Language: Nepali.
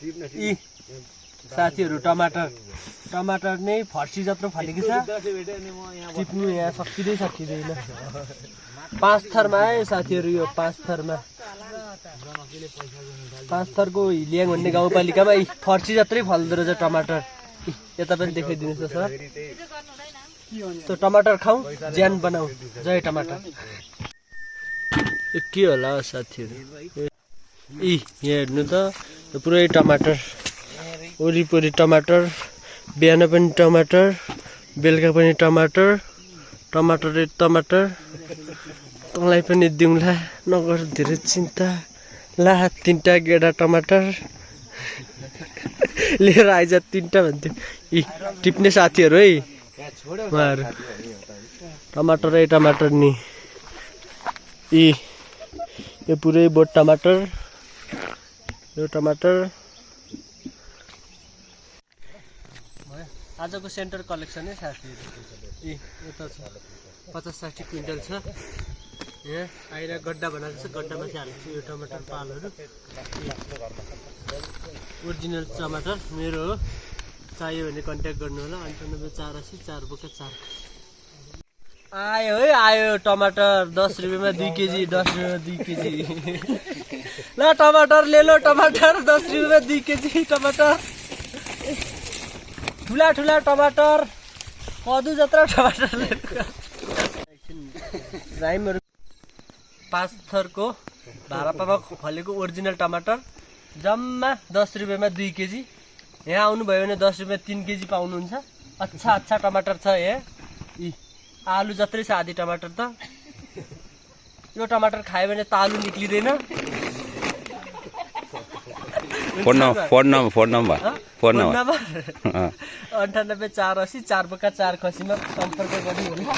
यी साथीहरु टमाटर नै फर्सी जत्रो फलेको छ टिप्नु यहाँ सकिँदैन 5 थरमा है साथीहरु यो 5 थरमा 5 थरको हिलियाङ भन्ने गाउँपालिकामा फर्सी जत्रै फल्दो रहेछ टमाटर यता पनि देखाइदिनुस् त सर त्यो टमाटर खाऊ ज्यान बनाऊ जय टमाटर के होला साथीहरु यहाँ हेर्नु त यो पुरै टमाटर वरिपरि टमाटर बिहान पनि टमाटर बेलुका पनि टमाटर तँलाई पनि दिउँला नगर धेरै चिन्ता ला 3टा गेडा टमाटर लिएर आइज 3टा भन्थ्यो यी टिप्ने साथीहरु है उहाँहरु टमाटर नि यी यो पुरै बोट टमाटर यो टमाटर आजको सेन्टर कलेक्सन है साथीहरु यी यता छ 50-60 क्विन्टल छ यहाँ आएर गड्डा बनाएको छ गड्डामा चाहिँ हाल्छु यो टमाटर पालहरु ओरिजिनल टमाटर मेरो हो चाहियो भने कन्ट्याक्ट गर्नु होला 9848 4 बोका 4 आयो टमाटर 10 रुपैयाँमा 2 केजी 10 रुपैयाँमा 2 केजी ल टमाटर ले लो टमाटर 10 रुपैयाँमा 2 केजी टमाटर ठुला टमाटर कदु जत्रा टमाटर राइमहरु 5 थरको भारापामा फलेको ओरिजिनल टमाटर जम्मा 10 रुपैयाँमा 2 केजी यहाँ आउनु भयो भने 10 रुपैयाँ 3 केजी पाउनुहुन्छ अच्छा टमाटर छ यहाँ यी आलु जत्रै छ आधी टमाटर त यो टमाटर खायो भने तालु निक्लिदैन फोन नम्बर 9848 4 बोका 4 खसीमा सम्पर्क गर्नु होला।